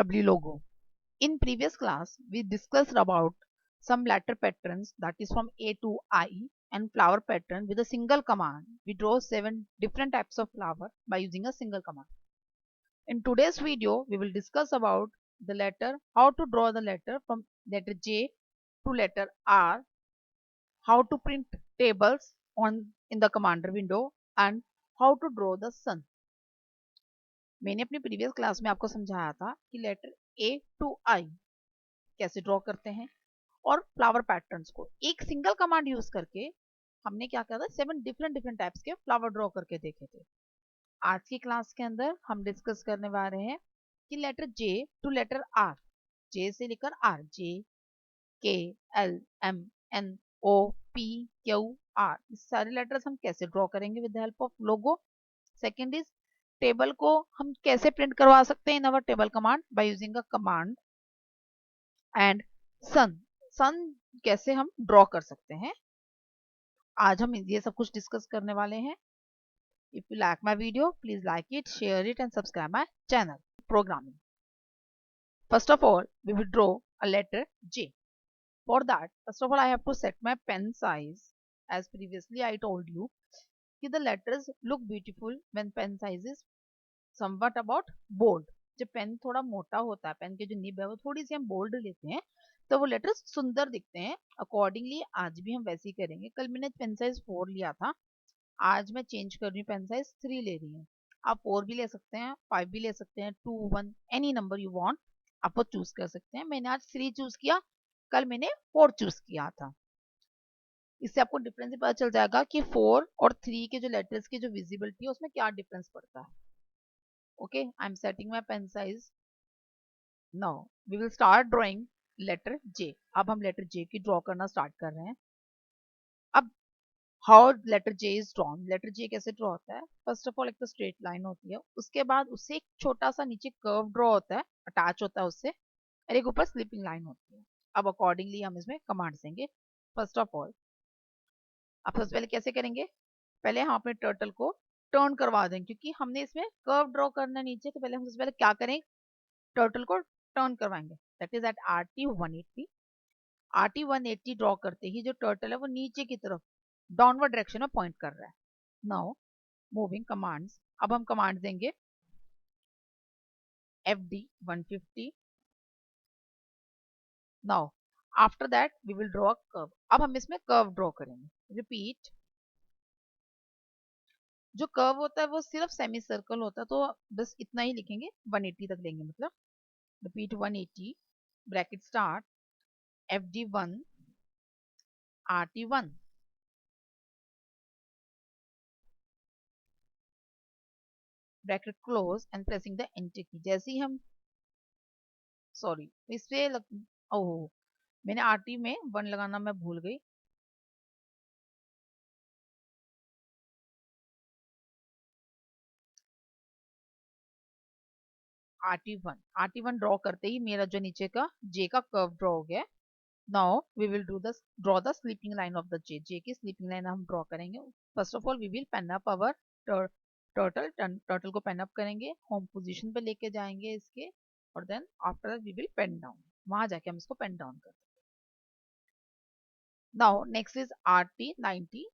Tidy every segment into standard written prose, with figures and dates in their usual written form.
W logo. In previous class, we discussed about some letter patterns, that is from A to I, and flower pattern with a single command. We draw 7 different types of flower by using a single command. In today's video, we will discuss about the letter, how to draw the letter from letter J to letter R, how to print tables in the commander window, and how to draw the sun. मैंने अपनी previous class में आपको समझाया था कि letter A to आई कैसे draw करते हैं और फ्लावर पैटर्न्स को एक सिंगल कमांड यूज करके हमने क्या किया था 7 डिफरेंट टाइप्स के फ्लावर ड्रॉ करके देखे थे। आज की क्लास के अंदर हम डिस्कस करने वाले हैं कि letter J to letter R, J से लेकर R, J K L M N O P Q R, इस सारे लेटर्स हम कैसे ड्रॉ करेंगे with the help of logo. Second is table को हम कैसे प्रिंट करवा सकते हैं in our table command by using a command, and sun कैसे हम ड्रॉ कर सकते हैं। आज हम ये सब कुछ डिस्कस करने वाले हैं। If you like my video, please like it, share it and subscribe my channel programming. First of all we will draw a letter J. For that, first of all, I have to set my pen size. As previously I told you कि the letters look beautiful when pen size is somewhat about bold. जब pen थोड़ा मोटा होता है, pen की जो nib है वो थोड़ी सी हम बोल्ड लेते हैं तो वो लेटर्स सुंदर दिखते हैं। अकॉर्डिंगली आज भी हम वैसे ही करेंगे। कल मैंने पेन साइज 4 लिया था, आज मैं चेंज कर रही हूँ, पेन साइज 3 ले रही हूँ। आप 4 भी ले सकते हैं, 5 भी ले सकते हैं, 2 1 एनी नंबर यू वांट आप वो चूज कर सकते हैं। मैंने आज 3 चूज किया, कल मैंने 4 चूज किया था। इससे आपको डिफरेंस पता चल जाएगा कि 4 और 3 के जो लेटर्स की जो विजिबिलिटी है उसमें क्या डिफरेंस पड़ता है। Okay, I am setting my pen size. Now we will start drawing letter J. अब हम लेटर J की ड्रॉ करना स्टार्ट कर रहे हैं। अब how letter J is drawn, letter J कैसे ड्रॉ होता है। फर्स्ट ऑफ ऑल एक तो स्ट्रेट लाइन होती है, उसके बाद उससे एक छोटा सा नीचे कर्व ड्रॉ होता है, अटैच होता है उससे, और एक ऊपर स्लिपिंग लाइन होती है। अब अकॉर्डिंगली हम इसमें कमांड्स देंगे। फर्स्ट ऑफ ऑल अब सबसे पहले कैसे करेंगे, पहले हम अपने टर्टल को टर्न करवा देंगे, क्योंकि हमने इसमें कर्व ड्रॉ करना नीचे, तो पहले हम सबसे पहले क्या करेंगे, टर्टल को टर्न करवाएंगे। That is at RT 180। RT 180 draw करते ही जो टर्टल है वो नीचे की तरफ डाउनवर्ड डायरेक्शन में पॉइंट कर रहा है। नाउ मूविंग कमांड्स, अब हम कमांड देंगे FD 150। Now after that we will draw curve. अब हम इसमें कर्व ड्रॉ करेंगे। रिपीट, जो कर्व होता है वो सिर्फ सेमी सर्कल होता है, तो बस इतना ही लिखेंगे, 180 तक लेंगे मतलब। Repeat 180 bracket start FD1 RT1। Bracket close and pressing the enter की। जैसे ही हम सॉरी इस पे ओह मैंने RT में 1 लगाना मैं भूल गई। RT1 ड्रॉ करते ही मेरा जो नीचे का J का कर्व ड्रॉ हो गया। Now we will draw the sleeping line of the J की स्लीपिंग लाइन हम ड्रॉ करेंगे। First of all we will pen up our turtle को पेन अप करेंगे, होम पोजीशन पे लेके जाएंगे इसके, और then after we will pen down, वहां जाके हम इसको पेन डाउन करते हैं। Now next is RT 90।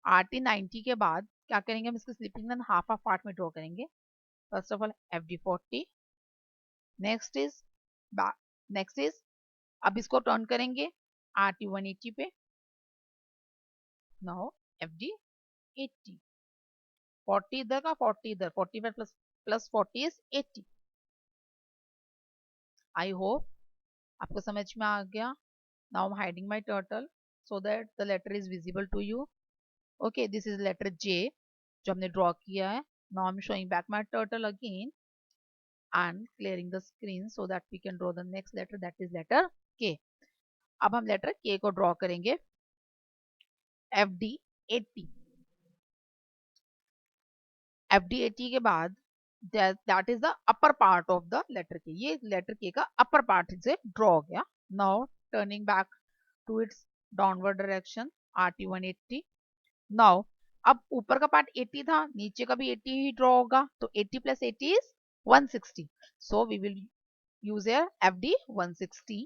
RT 90 के बाद क्या करेंगे, हम इसको sleeping line half half part में ड्रॉ करेंगे। First of all FD 40। Next is अब इसको टर्न करेंगे RT 180 पे। नाउ FD 80, 40 इधर का 40 इधर, 45 प्लस 40 इज 80। आई होप आपको समझ में आ गया। Now I am hiding my turtle so that the letter is visible to you. Okay, this is letter J जो हमने ड्रॉ किया है। Now I am showing back my turtle again and clearing the screen so that we can draw the next letter, that is letter K. अब हम letter K को draw करेंगे FD 80। FD 80 के बाद that is the upper part of the letter K। ये letter K का upper part से draw हो गया। Now turning back to its downward direction RT 180। Now अब ऊपर का पार्ट 80 था, नीचे का भी 80 ही ड्रॉ होगा, तो 80 plus 80 is 160. So we will use here FD 160.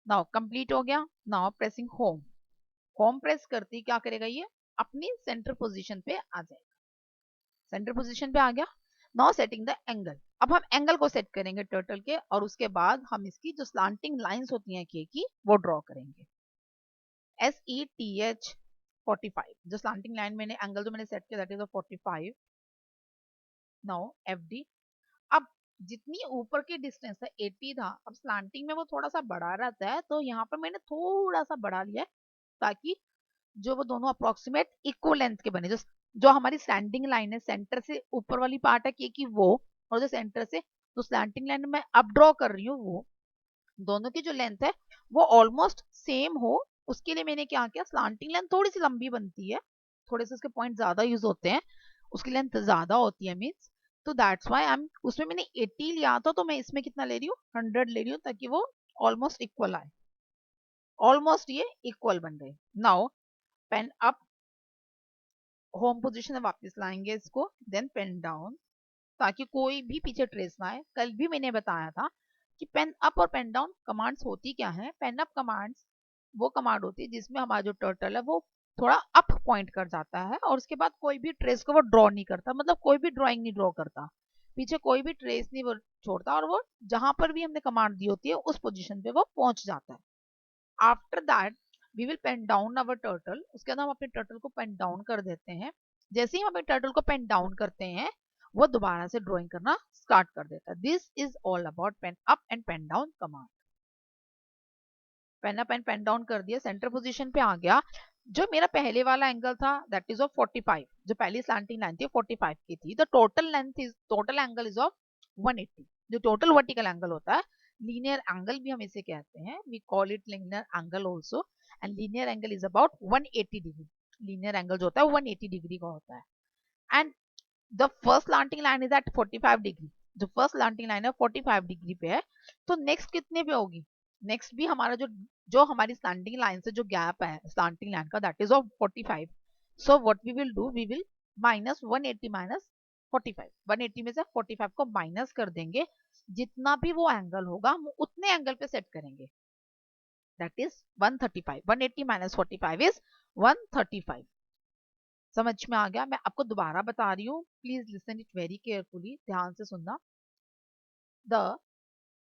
Now complete हो गया. Now pressing home. Home press करते ही क्या करेगा, ये अपनी सेंटर पोजीशन पे आ जाएगा. सेंटर पोजीशन पे आ गया. Now setting the angle. अब हम एंगल को सेट करेंगे टर्टल के, और उसके बाद हम इसकी जो स्लांटिंग लाइंस होती हैं के की, वो ड्रॉ करेंगे. SETH 45, जो स्लांटिंग लाइन मैंने एंगल जो मैंने सेट किया दैट इज 45. Now FD. अब जितनी ऊपर की डिस्टेंस था 80 था, अब स्लांटिंग में वो थोड़ा सा बढ़ा रहता है, तो यहाँ पर मैंने थोड़ा सा बढ़ा लिया है, ताकि जो वो दोनों अप्रोक्सीमेट इक्वल लेंथ के बने. जो जो हमारी स्टैंडिंग लाइन है, सेंटर से ऊपर वाली पार्ट है कि वो, और जो सेंटर से तो स्लैंटिंग लाइन में अप ड्रॉ कर रही हूँ, वो दोनों की जो लेंथ है वो ऑलमोस्ट सेम हो. उसके लिए मैंने क्या किया, स्लांटिंग लाइन थोड़ी सी लंबी बनती है, थोड़े से उसके पॉइंट ज्यादा यूज होते हैं, उसकी लेंथ ज्यादा होती है मीन्स, तो दैट्स व्हाई आई एम, उसमें मैंने 80 लिया था, तो मैं इसमें कितना ले रही हूँ, 100 ले रही हूँ, ताकि वो ऑलमोस्ट इक्वल आए. ऑलमोस्ट ये इक्वल बन गए. Now pen up. Home position में वापस लाएंगे इसको, देन पेन डाउन, ताकि कोई भी पीछे ट्रेस ना आए. कल भी मैंने बताया था कि पेन अप और पेन डाउन कमांड्स होती क्या है. पेन अप कमांड्स वो कमांड होती है जिसमें हमारा जो टर्टल है वो थोड़ा अप पॉइंट कर जाता है, और उसके बाद कोई भी ट्रेस को वो ड्रॉ नहीं करता, मतलब कोई भी ड्रॉइंग नहीं ड्रॉ करता, पीछे कोई भी ट्रेस नहीं वो छोड़ता, और वो जहां पर भी हमने कमांड दी होती है उस पोजीशन पे वो पहुंच जाता है. After that we will pen down our turtle. उसके बाद हम अपने टर्टल को पेन डाउन कर देते हैं. जैसे ही हम अपने टर्टल को पेन डाउन करते हैं, वो दोबारा से ड्राइंग करना स्टार्ट कर देता है. This is all about pen up and pen down command. Pen up and pen down कर दिया, सेंटर पोजीशन पे आ गया. जो मेरा पहले वाला एंगल था दैट इज ऑफ 45, जो पहली स्लैंटिंग लाइन थी 45 की थी. The total length is, total angle is of 180. जो टोटल वर्टिकल एंगल होता है, लीनियर एंगल भी हम इसे कहते हैं, we call it linear angle also. And linear angle is about 180 degree. Linear angle जो होता है 180 डिग्री का होता है. And the first slanting line is at 45 degree. जो फर्स्ट स्लैंटिंग लाइन है 45 डिग्री पे है, तो नेक्स्ट कितने पे होगी, नेक्स्ट भी हमारा जो जो हमारी स्लैंटिंग लाइन से जो गैप है स्लैंटिंग लाइन का that is of 45. So what we will do, we will minus 180 minus 45. 180 में से 45 को माइनस कर देंगे, जितना भी वो एंगल होगा हम उतने एंगल पे सेट करेंगे, दैट इज 135. 180 minus 45 is 135. समझ में आ गया. मैं आपको दोबारा बता रही हूँ, please listen it very carefully, ध्यान से सुनना. The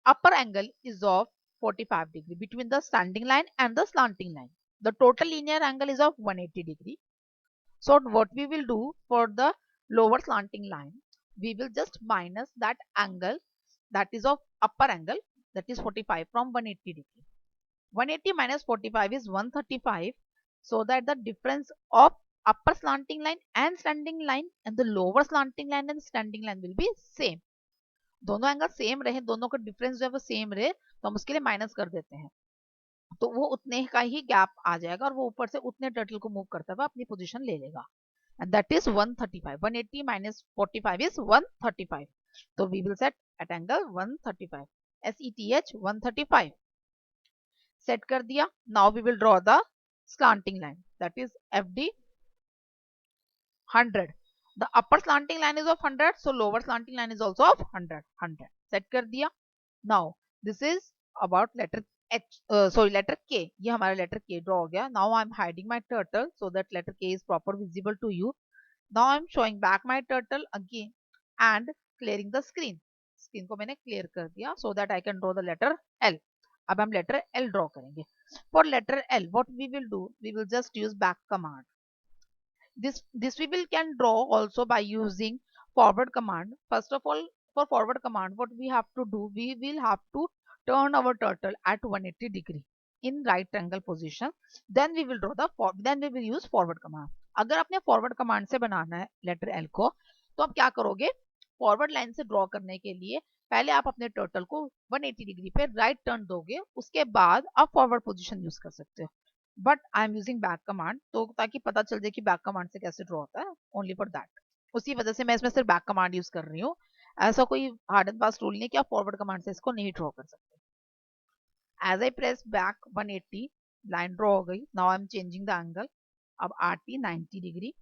upper angle is of 45 degree between the standing line and the slanting line. The total linear angle is of 180 degree. So what we will do for the lower slanting line, we will just minus that angle that is of upper angle, that is 45 from 180 degree. 180 minus 45 is 135. So that the difference of upper slanting line and standing line and the lower slanting line and standing line will be same. दोनों angle same रहे, दोनों का difference जो है वो same रहे, तो हम उसके लिए माइनस कर देते हैं, तो वो उतने का ही गैप आ जाएगा, और वो ऊपर से उतने टर्टल को मूव करता हुआ अपनी पोजीशन ले लेगा. And that is 135. 180 minus 45 is 135. तो we will set at angle 135. SETH 135 set कर दिया. Now we will draw the slanting line, that is FD 100. The upper slanting line is of 100, so lower slanting line is also of 100. 100 set कर दिया. Now this is about letter H, letter K. ये हमारा letter K draw हो गया. Now I'm hiding my turtle so that letter K is proper visible to you. Now I'm showing back my turtle again and clearing the screen. Screen को मैंने clear कर दिया so that I can draw the letter L. अब हम letter L draw करेंगे. For letter L, what we will do, we will just use back command. This we will can draw also by using forward command. First of all, for forward command, what we have to do, we will have to turn our turtle at 180 degree in right angle position. Then we will draw the then we will use forward command. अगर आपने forward command से बनाना है letter L को, तो आप क्या करोगे, forward line से draw करने के लिए पहले आप अपने टर्टल को 180 डिग्री पे राइट टर्न दोगे, उसके बाद आप फॉरवर्ड पोजीशन यूज कर सकते हो. But I am using back command, तो ताकि पता चल जाए कि बैक कमांड से कैसे ड्रॉ होता है, ओनली फॉर दैट. उसी वजह से मैं इसमें सिर्फ बैक कमांड यूज कर रही हूँ. ऐसा कोई हार्ड एंड फास्ट रूल नहीं कि आप फॉरवर्ड कमांड से इसको नहीं ड्रॉ कर सकते. एज आई प्रेस बैक 180, लाइन ड्रॉ हो गई. Now I am changing the angle. अब RT 90 डिग्री.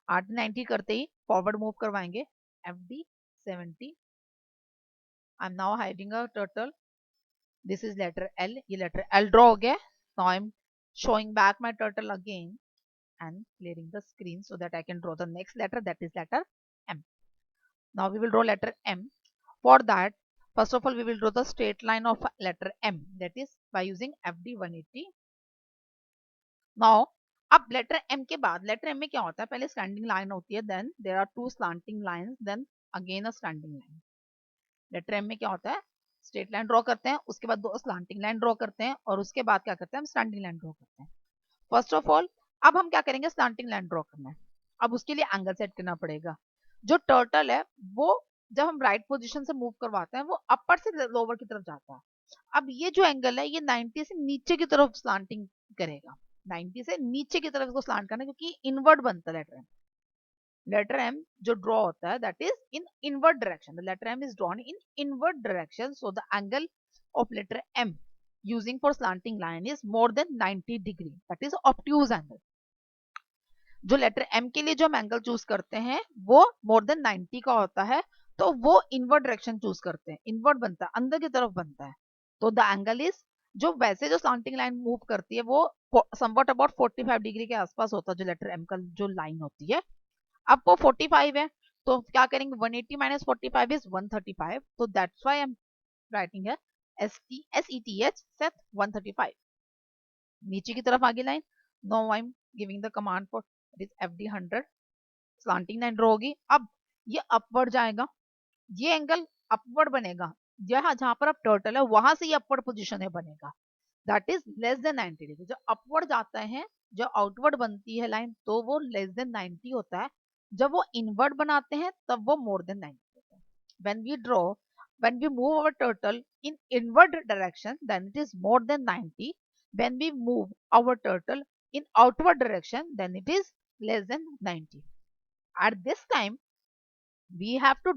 RT90 करते ही फॉरवर्ड मूव करवाएंगे FD70. I am now hiding a turtle. This is letter L. ये लेटर L ड्रॉ हो गया. Now I am showing back my turtle again and clearing the screen so that I can draw the next letter, that is letter M. Now we will draw letter M. For that, first of all, we will draw the straight line of letter M, that is by using FD180. Now, अब letter M के बाद letter M में क्या होता है, पहले standing line होती है, then there are two slanting lines, then again a standing line. Letter M में क्या होता है, स्ट्रेट लाइन ड्रॉ करते हैं, उसके बाद दो स्लैंटिंग लाइन ड्रॉ करते हैं, और उसके बाद क्या करते हैं, हम स्टैंडिंग लाइन ड्रॉ करते हैं. फर्स्ट ऑफ ऑल अब हम क्या करेंगे, स्लैंटिंग लाइन ड्रॉ करना है. अब उसके लिए एंगल सेट करना पड़ेगा. जो टर्टल है वो जब हम राइट पोजीशन से मूव करवाते हैं वो अपर से लोअर की तरफ जाता है. अब ये जो एंगल है ये 90 से नीचे की तरफ स्लैंटिंग करेगा. 90 से नीचे की तरफ इसको स्लैंट करना है क्योंकि इनवर्ड बनता है लेटर एम. लेटर एम जो ड्रॉ होता है that is in inward direction. The letter M is drawn in inward direction, so the angle of letter M using for slanting line is more than 90 degree, that is obtuse angle. जो letter M के लिए जो हम angle choose करते हैं वो more than 90 का होता है, तो वो इनवर्ड डायरेक्शन चूज करते हैं, इनवर्ड बनता है, अंदर की तरफ बनता है. तो द एंगल इज, जो वैसे जो स्लांटिंग लाइन मूव करती है वो समवट अबाउट 45 डिग्री के आसपास होता है जो लेटर M का जो लाइन होती है. अब वो 45 है तो क्या करेंगे, 180 माइनस 45 इज 135, तो that's why I am writing है SETH set 135. नीचे की तरफ आगे line. No I am giving the command for this FD100. Slanting line draw होगी. अब ये अपवर्ड जाएगा, ये एंगल अपवर्ड बनेगा, जहां जहां पर अब टर्टल है वहां से ये अपवर्ड पोजीशन है बनेगा, that is less then 90 degree. जो अपवर्ड जाता है, जो आउटवर्ड बनती है लाइन, तो वो लेस देन 90 होता है. जब वो इनवर्ड बनाते हैं तब वो मोर देन 90 होता है. when we move our turtle in inward direction, then it is more than 90. When we move our turtle in outward direction, then it is less than 90. At this time, we have to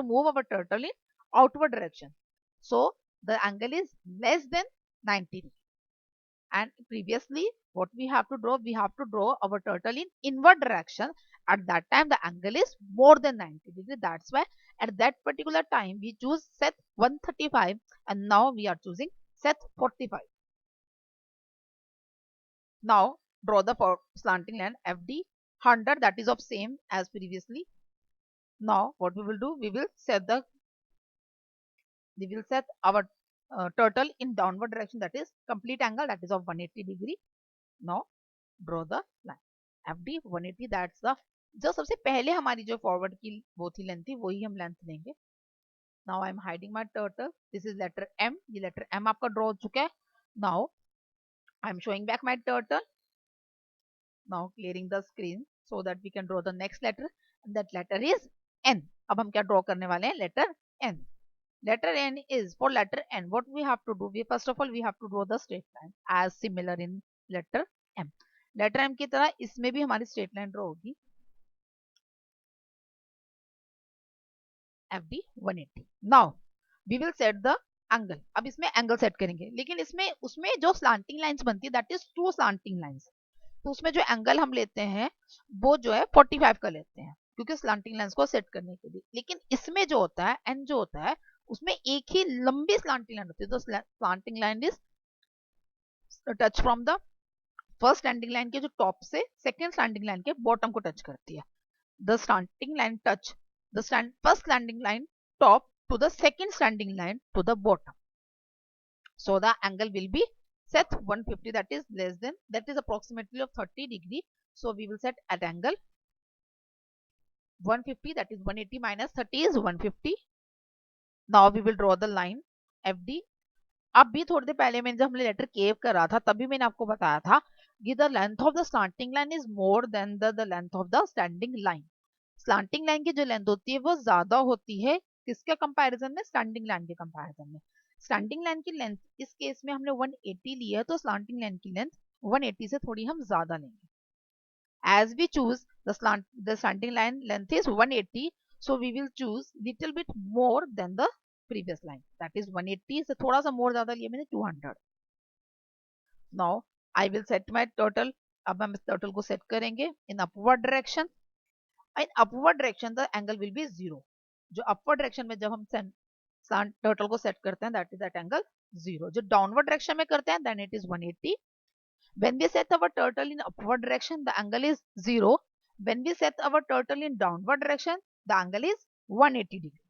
move our turtle in outward direction. So the angle is less than 90. And previously, what we have to draw our turtle in inward direction. At that time, the angle is more than 90 degree. That's why at that particular time, we choose set 135, and now we are choosing set 45. Now, draw the slanting line FD100, that is of same as previously. Now, what we will do, we will set our turtle in downward direction, that is complete angle, that is of 180 degree. Now draw the line FD180. that's the जो सबसे पहले हमारी जो forward की वो थी length थी वही हम लेंथ लेंगे. Now I am hiding my turtle. This is letter M. ये लेटर M आपका ड्रॉ हो चुका है. Now I am showing back my turtle. Now clearing the screen so that we can draw the next letter, that letter is N. अब हम क्या ड्रॉ करने वाले हैं, letter N. Letter N is, for letter N, what we have to do, first of all we have to draw the straight line as similar in letter M. Letter M की तरह इसमें भी हमारी straight line ड्रॉ होगी FD180. Now we will set the angle. अब इसमें angle set करेंगे, लेकिन इसमें उसमें जो स्लांटिंग लाइंस बनती है that is two slanting lines. तो उसमें जो एंगल हम लेते हैं वो जो है 45 का लेते हैं क्योंकि स्लांटिंग लाइंस को सेट करने के लिए. लेकिन इसमें जो होता है N जो होता है उसमें एक ही लंबी स्लांटिंग लाइन होती है. तो slanting line is touch from the first slanting line के जो टॉप से सेकंड स्लैंटिंग लाइन के बॉटम को टच करती है. The slanting line touch the first slanting line top to the second standing line to the bottom. So the angle will be set 150, that is approximately of 30 degree. So we will set at angle 150, that is 180 minus 30 is 150. Now we will draw the line FD. अब भी थोड़ी देर पहले मैंने जब हमने letter केव कर रहा था तभी मैंने आपको बताया था कि the length of the slanting line is more than the length of the standing line. Slanting line की जो लेंथ होती है वो ज्यादा होती है किसके कंपैरिजन में, स्टैंडिंग लाइन के कंपैरिजन में. स्टैंडिंग लाइन की लेंथ इस केस में हमने 180 ली है, तो स्लांटिंग लाइन की लेंथ 180 से थोड़ी हम ज्यादा लेंगे. As we choose the slanting line length is 180, so we will choose little bit more than the previous line, that is 180 से थोड़ा सा more ज्यादा लिया मैंने 200. Now I will set my total अब हम इस टर्टल को सेट करेंगे in upward direction. In upward direction the angle will be 0. जो अपवर्ड डायरेक्शन में जब हम टर्टल को सेट करते हैं दैट इज दैट एंगल 0. जो डाउनवर्ड डायरेक्शन में करते हैं then it is 180. When we set our turtle in upward direction, the angle is 0. When we set our turtle in downward direction, the angle is 180 degree.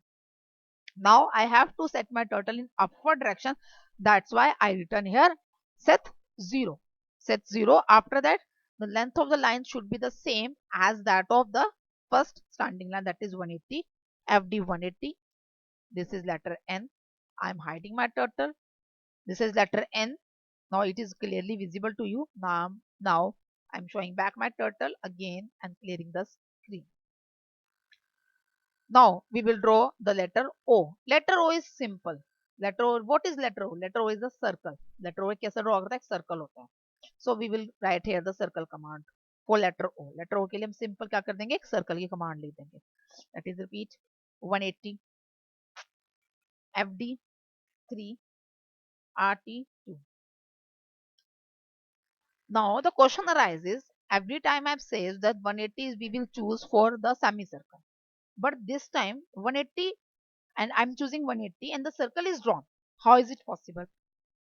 Now I have to set my turtle in upward direction. That's why I written here set 0. Set 0. After that, the length of the line should be the same as that of the first standing line, that is 180. FD 180. This is letter N. I am hiding my turtle. This is letter N. Now it is clearly visible to you. Now I'm showing back my turtle again and clearing the screen. Now we will draw the letter O. Letter O is simple. Letter O, what is letter O? Letter O is a circle. Letter O कैसे draw करता है? Circle होता है. So we will write here the circle command for letter O. Letter O के लिए हम simple क्या कर देंगे? एक circle की command लिख देंगे. That is repeat 180 FD 3 RT 2. Now the question arises, every time I've said that 180 is we will choose for the semicircle. But this time 180 and I'm choosing 180 and the circle is drawn. How is it possible?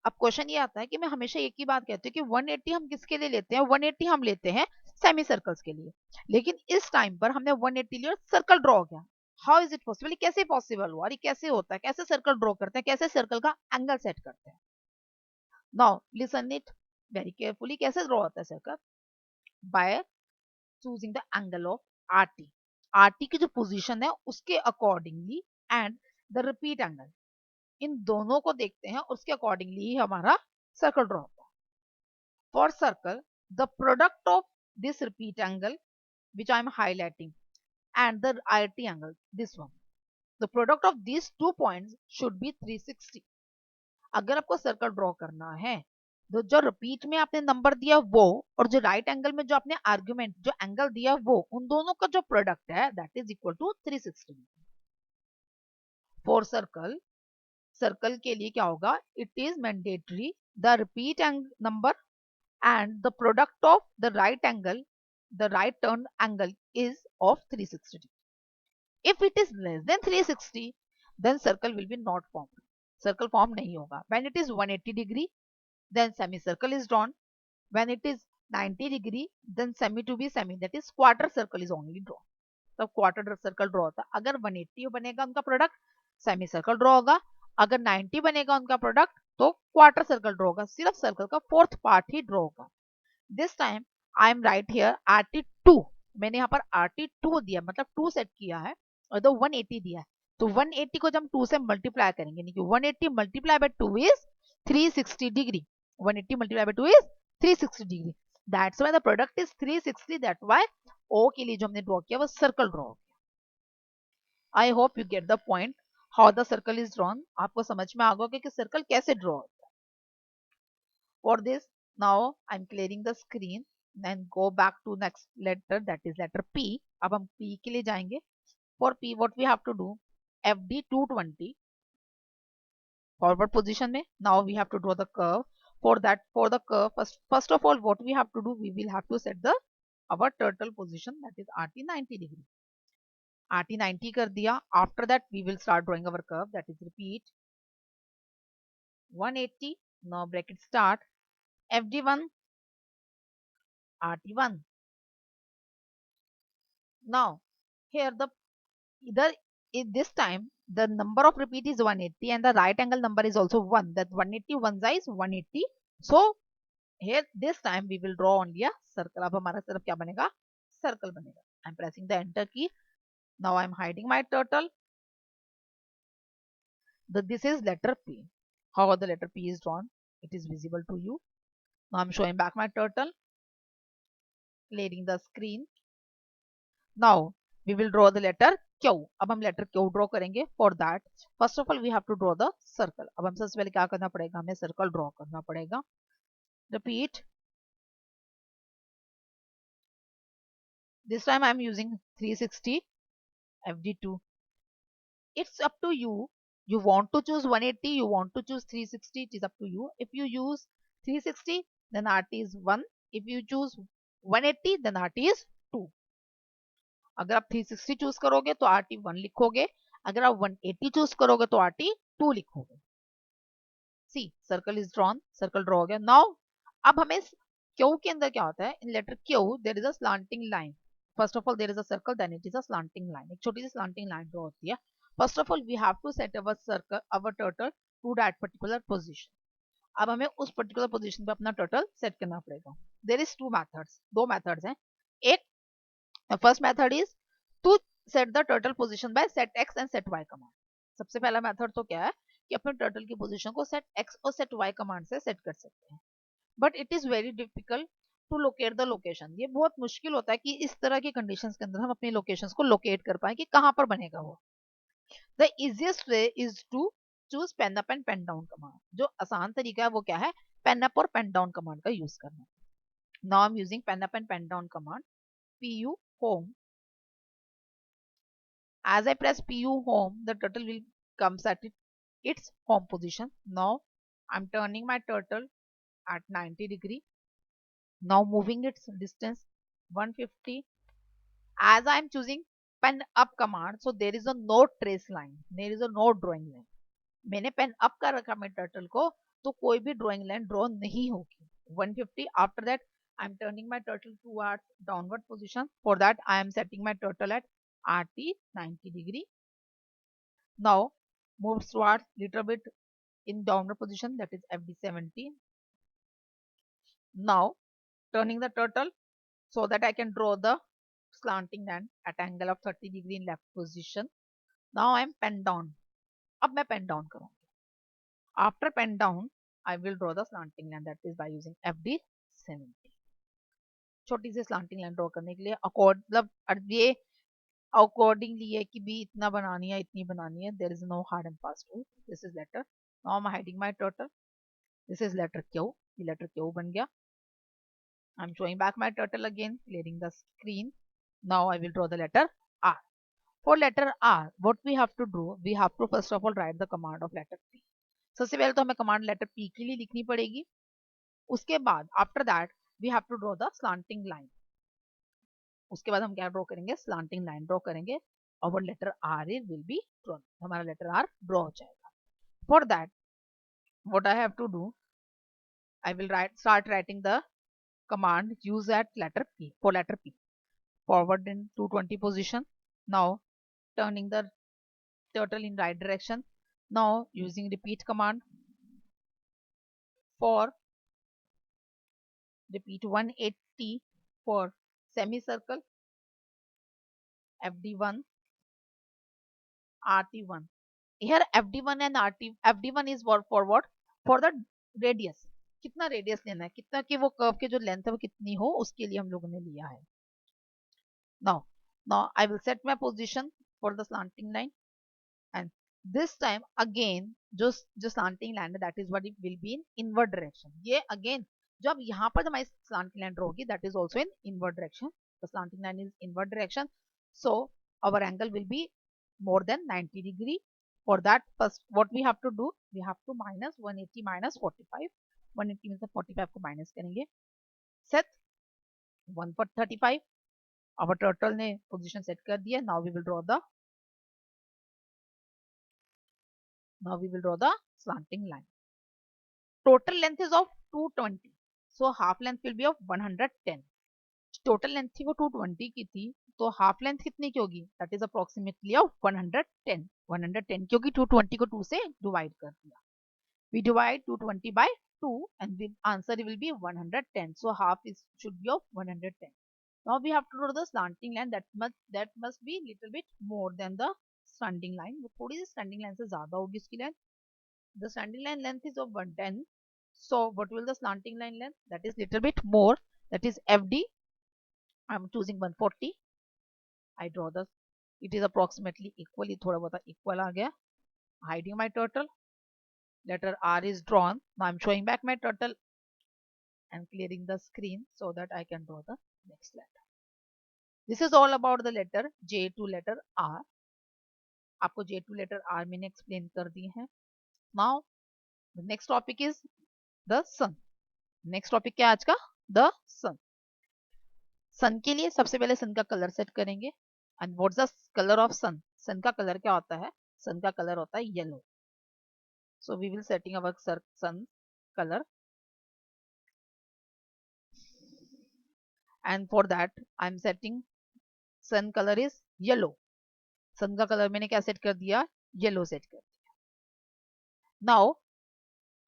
अब question ये आता है कि मैं हमेशा एक ही बात कहती हूँ कि 180 हम किसके लिए लेते हैं? 180 हम लेते हैं सेमी सर्कल्स के लिए. लेकिन इस टाइम पर हमने 180 लिया और सर्कल ड्रॉ किया. How is it possible? कैसे पॉसिबल हुआ? ये कैसे होता है? कैसे सर्कल ड्रॉ करते हैं? कैसे सर्कल का एंगल सेट करते हैं? Now listen it very carefully. कैसे ड्रॉ होता है circle? By choosing the angle of RT. RT की जो पोजीशन है उसके accordingly and the repeat angle, इन दोनों को देखते हैं उसके अकॉर्डिंगली ही हमारा सर्कल ड्रॉ होता है. For circle the product of this repeat angle which I am highlighting and the RT angle, this one, the product of this 2 points should be 360. अगर आपको सर्कल ड्रॉ करना है तो जो रिपीट में आपने नंबर दिया वो और जो राइट एंगल में जो आपने आर्गुमेंट जो एंगल दिया वो, उन दोनों का जो प्रोडक्ट है that is equal to 360. For circle, circle के लिए क्या होगा? It is mandatory the repeat number and the product of the right angle, the right turn angle is of 360. If it is less than 360 then circle will be not form. Circle form नहीं होगा. When it is 180 degree then semicircle is drawn. When it is 90 degree then semi to be semi, that is quarter circle is only drawn. तब quarter circle draw होता है. अगर 180 बनेगा उनका product semi circle draw होगा. अगर 90 बनेगा उनका प्रोडक्ट तो क्वार्टर सर्कल ड्रॉ होगा. सिर्फ सर्कल का फोर्थ पार्ट ही ड्रॉ होगा. This time I am right here RT2. मैंने यहाँ पर RT2 दिया, मतलब 2 सेट किया है और तो 180 दिया है. तो 180 को जब हम 2 से मल्टीप्लाई करेंगे, नहीं कि 180 multiply by 2 is 360 degree. 180 multiplied by 2 is 360 degree. That's why the product is 360. That's why O के लिए जो हमने ड्रॉ किया वो सर्कल ड्रॉ हो गया. I hope you get the point how the circle is drawn. आपको समझ में आ गया कि सर्कल कैसे ड्रॉ होता है. For this now I'm clearing the screen and go back to next letter, that is letter P. अब हम P के लिए जाएंगे. For P what we have to do? FD 220 forward position में. Now we have to draw the curve. For that, for the curve, first of all what we have to do, we will have to set the our turtle position, that is RT 90 degree. RT 90 कर दिया. After that we will start drawing our curve, that is repeat 180. Now bracket start FD1 RT1. Now here the either in this time the number of repeat is 180 and the right angle number is also 1, that 180 one side is 180. So here this time we will draw only a circle. अब हमारा सिर्फ क्या बनेगा? Circle बनेगा. I am pressing the enter key. Now I am hiding my turtle. This is letter P. How the letter P is drawn? It is visible to you. Now I am showing back my turtle, clearing the screen. Now we will draw the letter Q. अब हम letter Q draw करेंगे. For that first of all we have to draw the circle. अब हम सबसे पहले क्या करना पड़ेगा? हमें circle draw करना पड़ेगा. Repeat. This time I am using 360 FD2. It's up to you. You want to choose 180, you want to choose 360, it is up to you. If you use 360 then RT is 1. If you choose 180 then RT is 2. अगर आप 360 choose करोगे तो RT 1 लिखोगे, अगर आप 180 choose करोगे तो RT 2 लिखोगे. See circle is drawn, circle draw हो गया. नाउ अब हमें क्यू के अंदर क्या होता है, in letter Q there is a slanting line. First of all there is a circle, then it is a slanting line. एक छोटी सी स्लांटिंग लाइन ड्रॉ होती है. First of all we have to set our circle, our turtle to that particular position. अब हमें उस particular position पे अपना टर्टल सेट करना पड़ेगा. देयर इज टू मेथड्स, दो मेथड्स हैं. एक first method is to set the turtle position by set X and set Y command. सबसे पहला मेथड तो क्या है कि अपने टर्टल की पोजीशन को सेट एक्स और सेट वाई कमांड से सेट कर सकते हैं. But it is very difficult to locate the location. ये बहुत मुश्किल होता है कि इस तरह की कंडीशंस के अंदर हम अपनी लोकेशंस को लोकेट कर पाए कि कहां पर बनेगा वो. The easiest way is to choose pen up and pen down command. जो आसान तरीका है वो क्या है, पेन अप और पेन डाउन कमांड का यूज करना. Now I am using pen up and pen down command. pu home. As I press pu home, the turtle will comes at its home position. Now I'm turning my turtle at 90 degree. Now moving its distance 150. As I am choosing pen up command, so there is a no trace line, there is a no drawing line. मैंने pen up कर रखा मेरे turtle को, तो कोई भी drawing line draw नहीं होगी. 150. After that I am turning my turtle towards downward position. For that I am setting my turtle at RT 90 degree. Now moves towards little bit in downward position, that is FD 70. Now turning the turtle so that I can draw the slanting line at angle of 30 degree in left position. Now I am pen down. अब मैं pen down करूँगी. After pen down, I will draw the slanting line, that is by using FD 70. छोटी सी slanting line draw करने के लिए मतलब ये accordingly है कि भी इतना बनानी है इतनी बनानी है. There is no hard and fast rule. This is letter. Now I'm hiding my turtle. This is letter Q. ये letter Q बन गया. I'm showing back my turtle again, clearing the screen. Now I will draw the letter R. For letter R, what we have to do, we have to first of all write the command of letter P. सबसे पहले तो हमें command letter P के लिए लिखनी पड़ेगी. उसके बाद after that we have to draw the slanting line. उसके बाद हम क्या ड्रॉ करेंगे, स्लांटिंग लाइन ड्रॉ करेंगे. और letter R will be drawn. हमारा लेटर R ड्रॉ हो जाएगा. For that what I have to do, I will start writing the command use at letter P. For letter P, forward in 220 position. Now turning the turtle in right direction. Now using repeat command for repeat 180 for semicircle, FD1, RT1. Here FD1 and FD1 is for what, for the radius. कितना radius लेना है, कितना कि वो curve के जो length है वो कितनी हो, उसके लिए हम लोगों ने लिया है. now I will set my position for the slanting line, and this time again जो slanting line है that is what it will be in inward direction. ये again जब यहाँ पर हमारी slanting line ड्रॉ होगी that is also in inward direction. The slanting line is inward direction, so our angle will be more than 90 degree. For that, first what we have to do, we have to minus 180 minus 45. 180 में से 45 को minus करेंगे. Set 135. Our turtle ने position set कर दिया. Now we will draw the slanting line. Total length is of 220, so half length will be of 110. Total length थी वो 220 की थी, तो हाफ लेंथ कितनी की होगी, दैट इज अप्रोक्सीमेटली ऑफ 110. 110 क्योंकि 220 को 2 से डिवाइड कर दिया. we divide 220 by 2 and the answer will be 110. So half is should be of 110. Now we have to draw the slanting line that must be little bit more than the standing line. वो थोड़ी सी standing line से ज्यादा होगी इसकी length. The standing line length is of 110. So what will the slanting line length, that is little bit more, that is FD. I am choosing 140. I draw the, it is approximately equally, थोड़ा बहुत equal आ गया. Hiding my turtle. Letter R is drawn. Now I am showing back my turtle and clearing the screen so that I can draw the next letter. This is all about the letter J to letter R. आपको J to letter R मैंने explain कर दी है. Now the next topic is the sun. Next topic क्या है आज का, the sun. सन के लिए सबसे पहले सन का कलर सेट करेंगे। And what's the colour of sun? Sun का कलर क्या होता है? सन का कलर होता है yellow. So we will setting our sun colour, and for that I am setting sun colour is yellow. Sun का कलर मैंने क्या सेट कर दिया? येलो सेट कर दिया। Now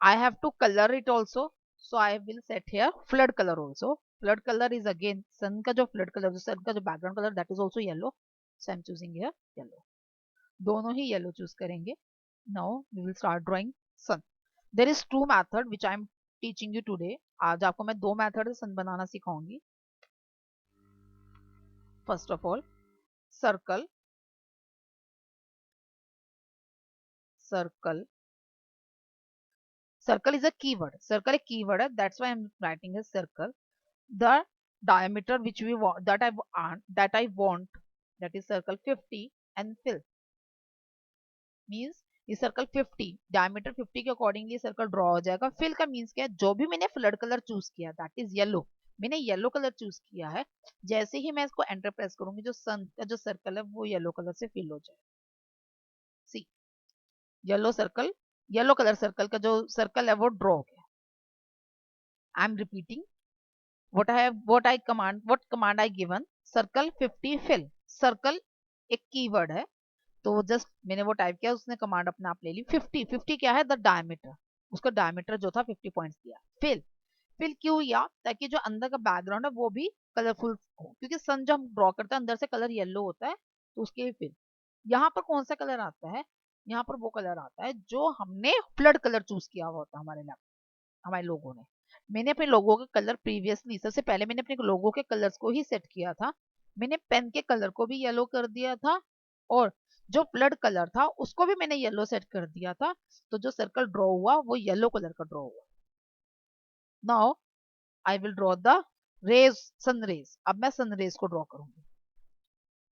I have to color it also, so I will set here flood color also. Flood color is again sun का जो flood color, sun का जो background color, that is also yellow. So I'm choosing here yellow. दोनों ही yellow choose करेंगे. Now we will start drawing sun. There is two method which I am teaching you today. आज आपको मैं दो method से sun banana सिखाऊंगी. First of all, circle, circle. Circle is a keyword. Circle एक keyword है. That's why I'm writing a circle. The diameter which we want, that is circle 50 and fill means ये circle 50 diameter 50 के accordingly circle draw हो जाएगा। Fill का means क्या है? जो भी मैंने फ्लड कलर चूज किया, दैट इज येलो, मैंने येलो कलर चूज किया है, जैसे ही मैं इसको एंटर प्रेस करूंगी जो सन का जो सर्कल है वो येलो कलर से फिल हो जाएगा। See, yellow circle, yellow colour circle का जो सर्कल है वो ड्रॉ हो गया। I am repeating what command I given, circle 50 fill। circle एक कीवर्ड है, तो जस्ट मैंने वो टाइप किया, उसने कमांड अपने आप ले ली। 50 क्या है? द डायमीटर, उसका डायमीटर जो था 50 पॉइंट्स दिया। फिल, फिल क्यों या ताकि जो अंदर का बैकग्राउंड है वो भी कलरफुल हो, क्योंकि सन जब हम ड्रॉ करते हैं अंदर से कलर येलो होता है, तो उसके लिए फिल। यहाँ पर कौन सा कलर आता है? यहाँ पर वो कलर आता है जो हमने फ्लड कलर चूज किया हुआ होता है हमारे लोगों ने। मैंने अपने लोगों के कलर प्रीवियसली, सबसे पहले मैंने अपने लोगों के कलर्स को ही सेट किया था। मैंने पेन के कलर को भी येलो कर दिया था, और जो फ्लड कलर था उसको भी मैंने येलो सेट कर दिया था। तो जो सर्कल ड्रॉ हुआ वो येलो कलर का ड्रॉ हुआ। Now I will draw the rays, sun rays. अब मैं सन रेज को ड्रॉ करूंगी।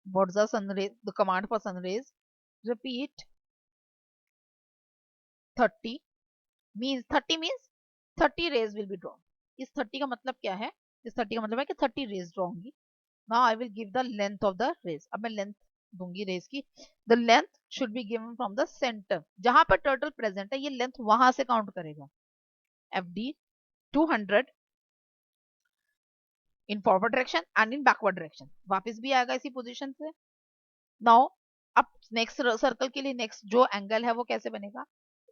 What's the sun rays? The command for sun rays, repeat 30 means 30 rays will be draw. इस 30 का मतलब क्या है? इस 30 का मतलब है कि 30 रेज ड्रॉ होंगी। Now I will give the length of the rays. अब मैं लेंथ दूंगी रेज की। The length should be given from the centre, जहां पर टर्टल प्रेजेंट है ये लेंथ वहां से काउंट करेगा। F D 200 in forward direction and in backward direction, वापस भी आएगा इसी पोजीशन से। नाउ अब नेक्स्ट सर्कल के लिए नेक्स्ट जो एंगल है वो कैसे बनेगा?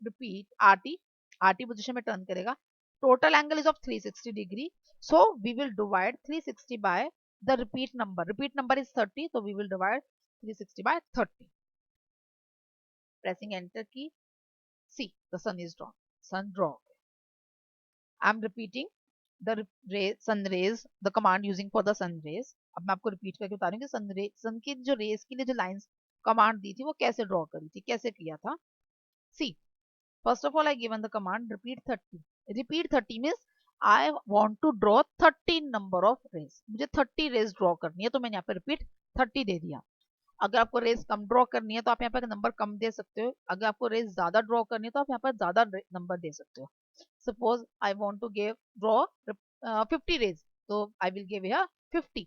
रिपीट आरटी, आरटी पोजीशन में टर्न करेगा। Total angle is of 360 degree, so we will divide 360 by the repeat number is 30, तो we will divide 360 by 30। Pressing enter key. See, the sun is drawn. Sun draw. I'm repeating the sun rays, the command using for the sun rays. अब मैं आपको repeat करके बता रही हूँ कि सन की जो रेस के लिए जो लाइंस कमांड दी थी वो कैसे ड्रॉ करी थी, कैसे किया था। See, first of all I given the command repeat 30। Repeat 30 means I want to draw 30 number of rays, मुझे 30 रेस ड्रॉ करनी है, तो मैंने यहाँ पे रिपीट 30 दे दिया। अगर आपको रेस कम ड्रॉ करनी है तो आप यहाँ पर नंबर कम दे सकते हो, अगर आपको रेस ज्यादा ड्रॉ करनी है तो आप यहाँ पर ज्यादा नंबर दे सकते हो। Suppose I want to give draw 50 rays, तो I will give here 50।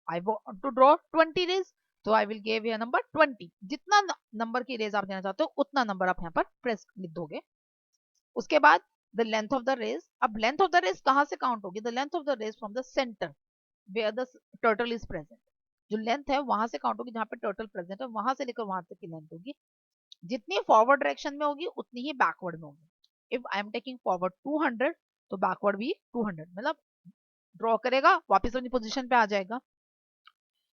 I want to draw 20 rays, तो I will give here number 20। जितना नंबर की रेस आप देना चाहते हो उतना नंबर आप यहाँ पर प्रेस लिख दोगे। उसके बाद the length of the race. अब लेंथ ऑफ द रेस कहाँ से काउंट होगी? The length of the race from the centre where the turtle is present. जो लेंथ है वहां से काउंट होगी, जहां पे टर्टल प्रेजेंट है वहां से लेकर वहां तक की लेंथ होगी। जितनी फॉरवर्ड डायरेक्शन में होगी उतनी ही बैकवर्ड में होगी। If I am taking forward 200, तो बैकवर्ड भी 200, मतलब ड्रॉ करेगा वापस अपनी पोजीशन पे आ जाएगा।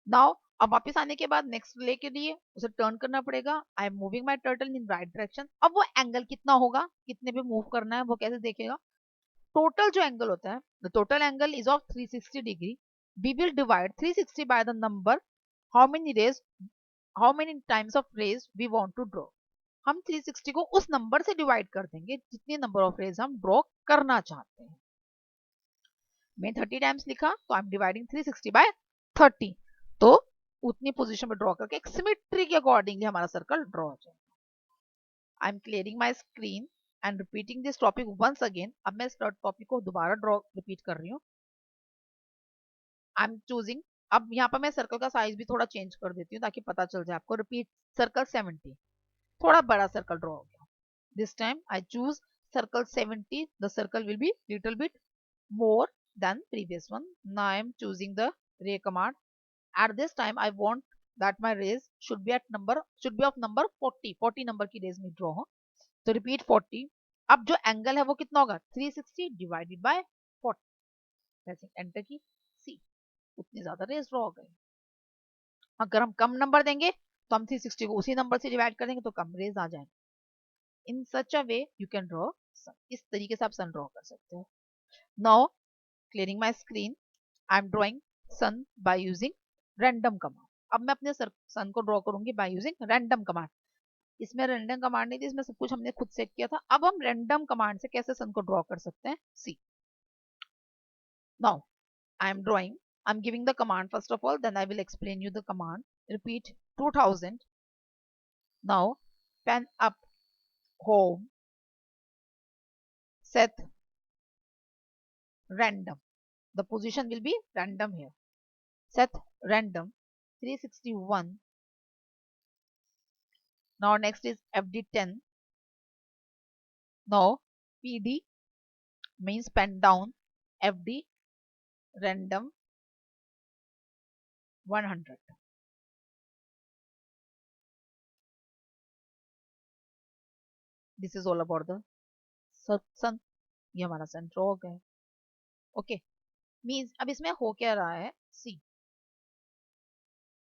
नाउ अब वापस आने के बाद नेक्स्ट ले के लिए उसे टर्न करना पड़ेगा। I am moving my turtle in right direction. अब वो एंगल कितना होगा, कितने पे मूव करना है वो कैसे देखेगा? टोटल जो एंगल होता है, the total angle is of 360 degree. We will divide 360 by the number how many rays, how many times of rays we want to draw. हम 360 को उस नंबर से डिवाइड कर देंगे जितनी नंबर ऑफ रेज हम ड्रॉ करना चाहते हैं। मैं 30 टाइम्स लिखा तो आई एम डिवाइडिंग 360 बाय 30, तो उतनी पोजीशन में ड्रॉ करके एक सिमेट्री के अकॉर्डिंगली हमारा सर्कल ड्रॉ हो जाएगा। I am clearing my screen and repeating this topic once again. अब मैं इस टॉपिक को दोबारा ड्रॉ रिपीट कर रही हूँ। आई एम चूजिंग, अब यहाँ पर मैं सर्कल का साइज भी थोड़ा चेंज कर देती हूँ ताकि पता चल जाए आपको। रिपीट सर्कल 70, थोड़ा बड़ा सर्कल ड्रॉ हो गया। This time I choose circle 70, the circle will be little bit more than previous one. Now I am choosing the ray command. At this time I want that my rays should be of number 40 number की raise में draw हो। तो repeat 40। अब जो angle है वो कितना होगा, 360 डिवाइडेड बाय 40। प्रेसिंग एंटर की, सी उतनी ज्यादा रेज ड्रॉ हो गई। अगर हम कम नंबर देंगे तो हम 360 को उसी नंबर से डिवाइड कर देंगे तो कम रेज आ जाएंगे। In such a way you can draw sun, इस तरीके से आप सन ड्रॉ कर सकते हो। Now clearing my screen, I am drawing sun by using random command. अब मैं अपने सन को ड्रॉ करूंगी बाय यूजिंग रैंडम कमांड। इसमें रैंडम कमांड नहीं थी, इसमें सब कुछ हमने खुद से किया था। अब हम रैंडम कमांड से कैसे सन को ड्रॉ कर सकते हैं, see. Now I am drawing, I am giving the command first of all, then I will explain you the command. Repeat 2000। Now pen up home set random, the position will be random here, set random 361. Now next is FD10. Now PD means pen down, FD random 100. This is all about the sun. ये हमारा सन draw हो गया। Okay, means अब इसमें हो क्या रहा है, सी।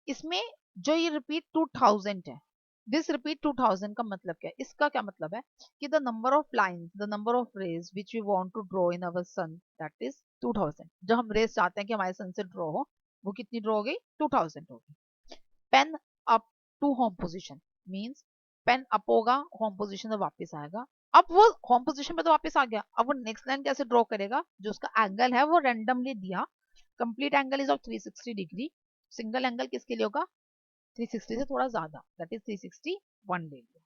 इसमें जो ये रिपीट 2000 है, दिस रिपीट 2000 का मतलब क्या है, इसका क्या मतलब है कि the number of lines, the number of rays which we want to draw in our sun, that is 2000। जो हम रेज चाहते हैं कि हमारे सन से ड्रॉ हो, वो कितनी ड्रॉ हो गई, 2000 हो गई। Pen up to home position means pen up होगा, होम पोजिशन से वापस आएगा। अब वो होम पोजिशन में तो वापस आ गया, अब वो नेक्स्ट लाइन कैसे ड्रॉ करेगा, जो उसका एंगल है वो रेंडमली दिया, complete angle is of 360 degree. Single angle किसके लिए होगा, 360 से थोड़ा ज्यादा, दैट इज 361 ले लिया।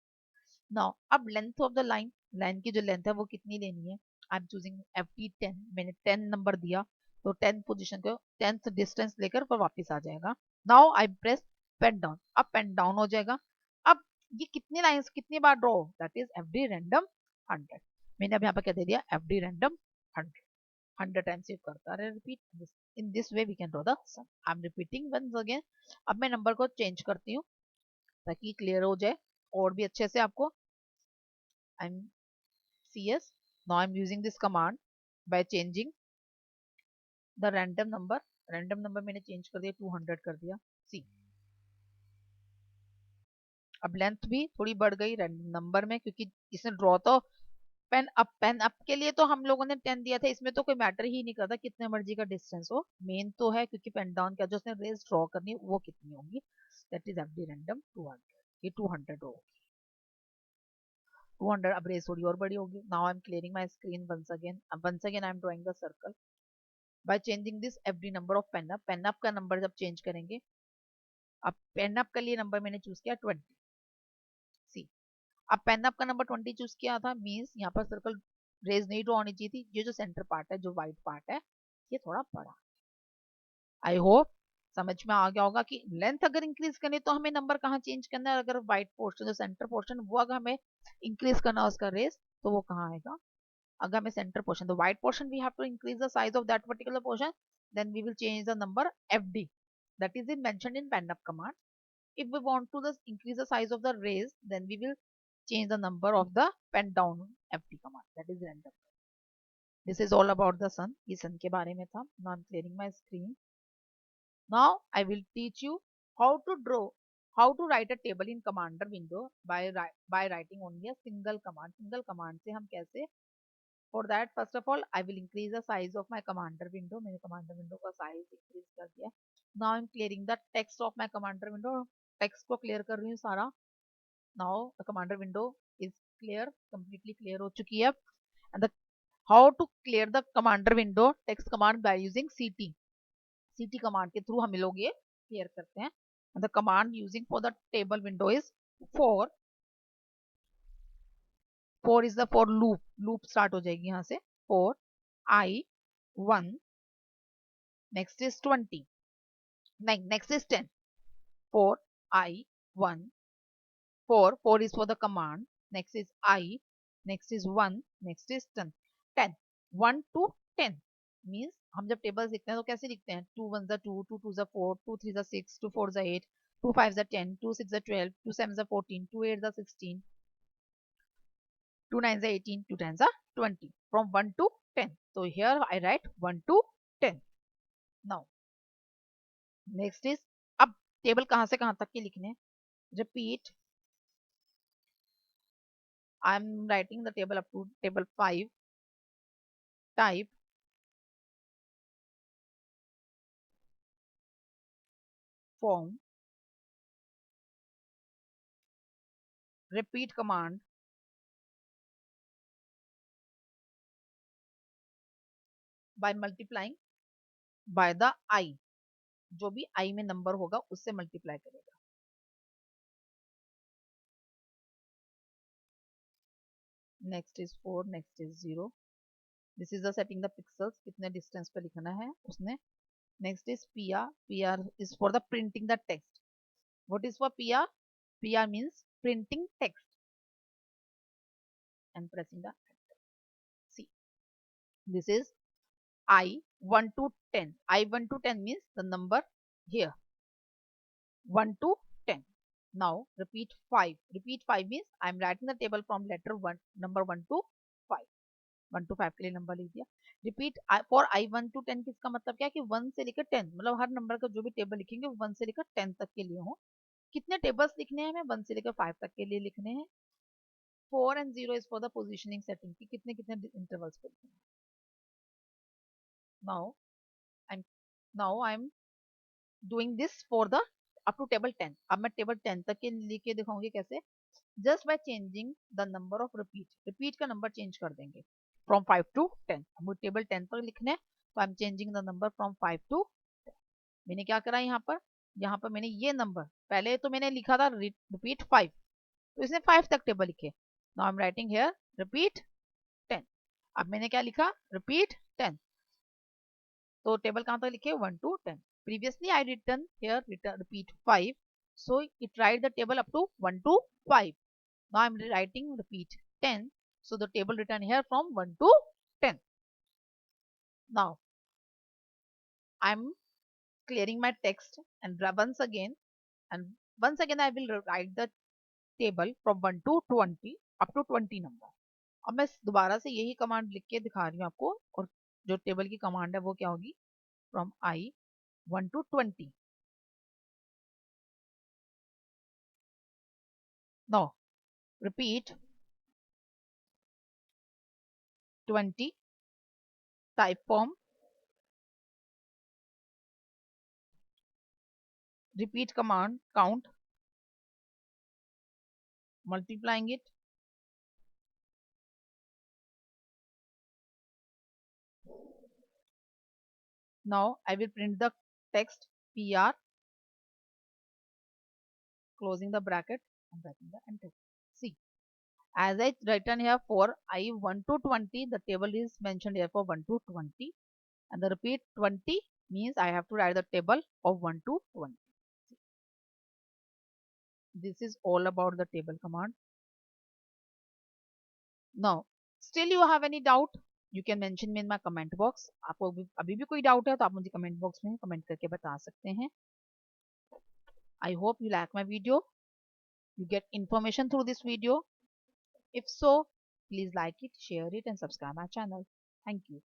नाउ अब length of the line, line की जो लेंथ है वो कितनी लेनी है, आई एम चूजिंग FD10, मैंने 10 नंबर दिया तो 10 पोजीशन को 10th डिस्टेंस लेकर पर वापस आ जाएगा। Now I press pen down, अब पेन डाउन हो जाएगा। अब ये कितनी लाइंस कितनी बार draw, that is FD random 100। मैंने अब यहाँ पर क्या दे दिया, FD रैंडम 100 टाइम्स ये करता रहे, repeat in this way we can draw the sun. I am repeating once again. अब मैं नंबर को चेंज करती हूँ ताकि क्लियर हो जाए और भी अच्छे से आपको। I am CS, now I'm using this command by changing the random number, random number मैंने चेंज कर दिया 200 कर दिया, सी। अब लेंथ भी थोड़ी बढ़ गई रैंडम नंबर में, क्योंकि इसने ड्रॉ तो पेन अप के लिए तो हम लोगों ने 10 दिया था, इसमें तो कोई मैटर ही नहीं करता कितने मर्जी का डिस्टेंस हो, मेन तो है क्योंकि पेन डाउन का जो उसने रेस ड्रॉ करनी वो कितनी होगी, दैट इज FD रैंडम 200। ये 200 होगी, 200। अब रेस थोड़ी और बड़ी होगी। Now I am clearing my screen once again I am drawing the circle by changing this FD number of pen up. Pen up का नंबर जब चेंज करेंगे, अब पेन अप के लिए नंबर मैंने चूज किया 20, सी। अब पेन अप का नंबर 20 चूज किया था, मींस यहाँ पर सर्कल रेज नहीं ड्रॉ होनी चाहिए थी। ये जो सेंटर पार्ट है, जो व्हाइट पार्ट है, ये थोड़ा बड़ा। आई होप समझ में आ गया होगा कि लेंथ अगर इंक्रीज करनी तो हमें नंबर कहाँ चेंज करना है, अगर व्हाइट पोर्शन जो सेंटर पोर्शन वो अगर हमें इंक्रीज करना है उसका रेस, तो वो कहाँ आएगा, अगर हमें सेंटर पोर्शन, तो white portion we have to increase the size of that particular portion, then we will change the number FD, that is in mentioned in pen up command. If we want to increase the size of the rays, then we will change the number of the pen down FD command, that is random. This is all about the sun, ये sun के बारे में था। Now I'm clearing my screen. Now I will teach you how to draw, how to write a table in commander window by writing only a single command. Single command से हम कैसे, for that first of all I will increase the size of my commander window, मैंने commander window का size increase कर दिया। Now I'm clearing the text of my commander window, text को clear कर रही हूँ सारा। Now the commander window is clear, completely clear हो चुकी है। And the how to clear the commander window text command by using CT command के through हम लोग ये क्लियर करते हैं। And the command using for the table window is for is the for loop, loop start हो जाएगी यहाँ से, for I 1 Next is 20. Next is 10. 4 I 1 4 is for the command. Next is I. Next is 1. Next is 10. 10 1 to 10 means हम जब tables लिखते हैं तो कैसे लिखते हैं? 2 1 जा 2, 2 2 जा 4, 2 3 जा 6, 2 4 जा 8, 2 5 जा 10, 2 6 जा 12, 2 7 जा 14, 2 8 जा 16, 2 9 जा 18, 2 10 जा 20 from 1 to 10. So here I write 1 to 10. Now next is, अब टेबल कहां से कहां तक के लिखने हैं? Repeat. I am writing the table up to table 5. Type form. Repeat command. By multiplying by the I. जो भी I में नंबर होगा उससे मल्टीप्लाई करेगा. Next is 4. Next is 0. This is the setting the pixels. कितने distance पे लिखना है उसने. Next is PR. PR is for the printing the text. What is for PR? PR means printing text. And pressing the enter. See, this is I 1 to 10. I 1 to 10 means the number here. 1 to 10. Now repeat 5. Repeat 5 means I am writing the table from letter 1, number 1 to 5. 1 to 5 के लिए number लिख दिया. Repeat for I 1 to 10 किसका मतलब क्या है कि 1 से लेकर 10, मतलब हर नंबर का जो भी टेबल लिखेंगे वो 1 से लेकर 10 तक के लिए हो. कितने टेबल्स लिखने हैं? हमें 1 से लेकर 5 तक के लिए लिखने हैं. 4 and 0 is for the positioning setting कि कितने कितने इंटरवल्स पे लिखने हैं. Now I'm doing this for the up to table 10. अब मैं टेबल 10 तक के लिख के दिखाऊंगी कैसे. Just by changing the number of repeat का नंबर चेंज कर देंगे फ्रॉम 5 to 10. अब टेबल 10 तक लिखने हैं तो आई am changing the number from 5 to 10. मैंने क्या करा यहाँ पर मैंने ये नंबर पहले तो मैंने लिखा था रिपीट 5, तो इसने 5 तक टेबल लिखे. Now I am writing here repeat 10. अब मैंने क्या लिखा? रिपीट 10. तो टेबल कहां तक लिखे? 1 to 10. Previously I written here repeat 5, so it write the table up to 1 to 5. Now I am writing repeat 10, so the table written here from 1 to 10. Now I am clearing my text and once again I will write the table from 1 to 20 up to 20 number. अब मैं दोबारा से यही command लिख के दिखा रही हूँ आपको, और जो टेबल की कमांड है वो क्या होगी? From I 1 to 20. Now repeat 20, type form, repeat command, count, multiplying it. Now I will print the text PR, closing the bracket and pressing the enter. See, as I written here for I 1 to 20, the table is mentioned here for 1 to 20, and the repeat 20 means I have to write the table of 1 to 20. This is all about the table command. Now, still you have any doubt? You can mention me in my comment box. आपको अभी भी कोई doubt है तो आप मुझे comment box में comment करके बता सकते हैं. I hope you like my video. You get information through this video. If so, please like it, share it and subscribe my channel. Thank you.